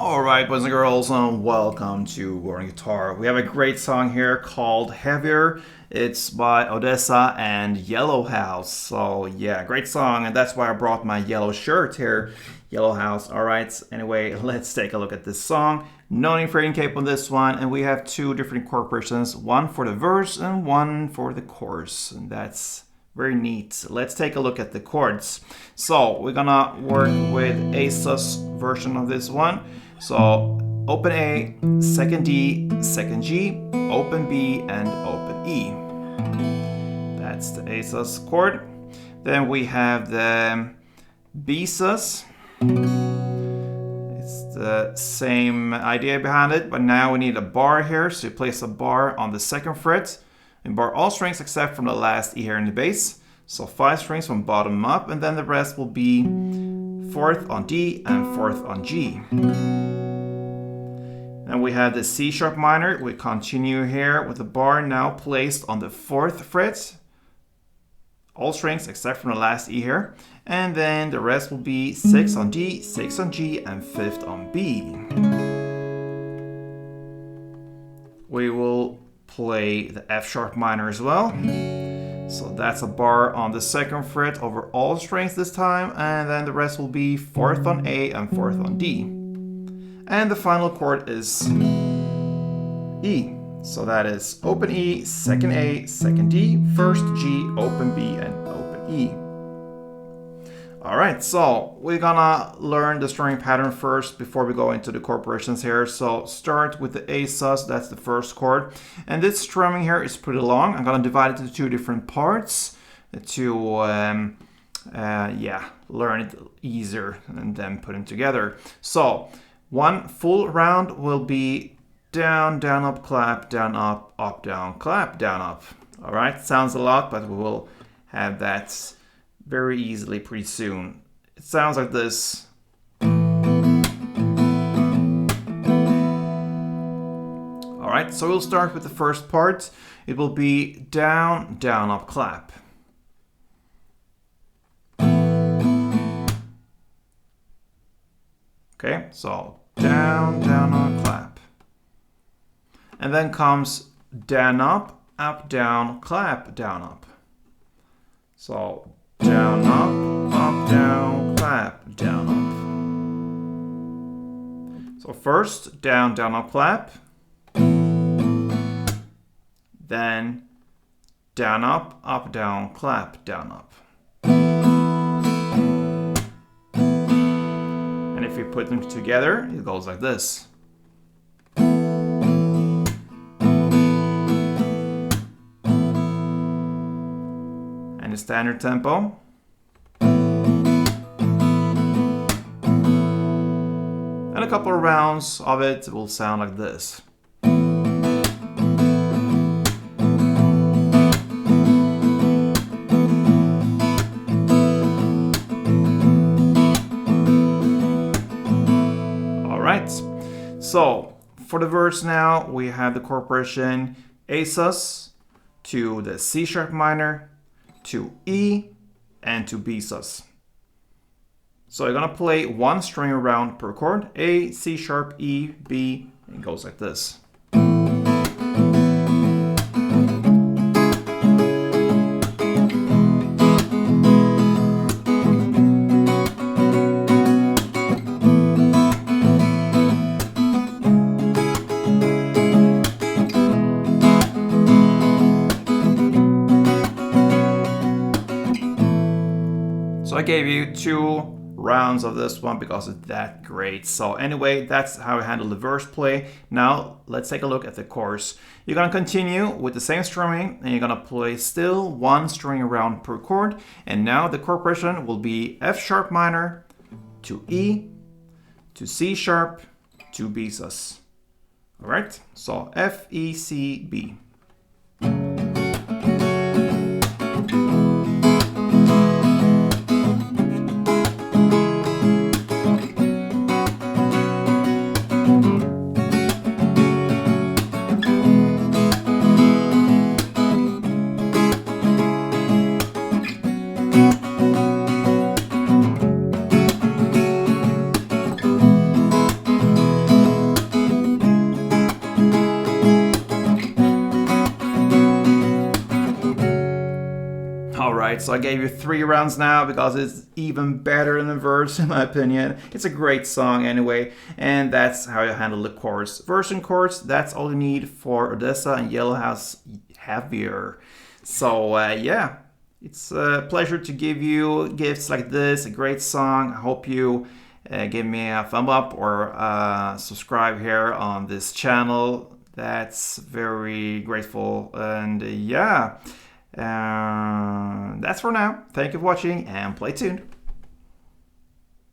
Alright, boys and girls, welcome to Learning Guitar. We have a great song here called Heavier. It's by ODESZA and Yellow House. So yeah, great song, and that's why I brought my yellow shirt here. Yellow House. Alright, anyway, let's take a look at this song. No need for fading cape on this one, and we have two different chord progressions, one for the verse and one for the chorus. And that's very neat. Let's take a look at the chords. So we're gonna work with ASUS version of this one. So open A, second D, second G, open B, and open E. That's the ASUS chord. Then we have the B-sus. It's the same idea behind it, but now we need a bar here. So you place a bar on the second fret and bar all strings except from the last E here in the bass. So 5 strings from bottom up, and then the rest will be 4th on D and 4th on G. And we have the C sharp minor. We continue here with the bar now placed on the 4th fret. All strings except from the last E here. And then the rest will be 6 on D, 6 on G, and 5th on B. We will play the F sharp minor as well. So that's a bar on the second fret over all strings this time, and then the rest will be 4th on A and 4th on D. And the final chord is E. So that is open E, second A, second D, first G, open B, and open E. Alright, so we're gonna learn the strumming pattern first before we go into the chord progressions here. So start with the A sus, that's the first chord. And this strumming here is pretty long. I'm gonna divide it into two different parts to learn it easier and then put them together. So one full round will be down, down, up, clap, down, clap, down, up. Alright, sounds a lot, but we will have that very easily pretty soon. It sounds like this. Alright, so we'll start with the first part. It will be down, down, up, clap. Okay, so down, down, up, clap. And then comes down, up, down, clap, down, up. So down, up, down, clap, down, up. So first, down, down, up, clap. Then down, up, down, clap, down, up. And if you put them together, it goes like this. And the standard tempo. And a couple of rounds of it will sound like this. Alright, so for the verse now, we have the chord progression A sus to the C sharp minor, to E, and to B sus. So you're gonna play one string around per chord, A, C sharp, E, B, and it goes like this. So I gave you 2 rounds of this one because it's that great. So anyway, that's how I handle the verse play. Now let's take a look at the chorus. You're gonna continue with the same strumming, and you're gonna play still one string around per chord. And now the chord progression will be F sharp minor to E to C sharp to B sus. All right, so F, E, C, B. right? So I gave you 3 rounds now because it's even better than the verse, in my opinion. It's a great song anyway, and that's how you handle the chorus. Verse and chorus, that's all you need for ODESZA and Yellow House Heavier. So yeah, it's a pleasure to give you gifts like this, a great song. I hope you give me a thumb up or subscribe here on this channel. That's very grateful. And yeah, that's for now. Thank you for watching and play tuned.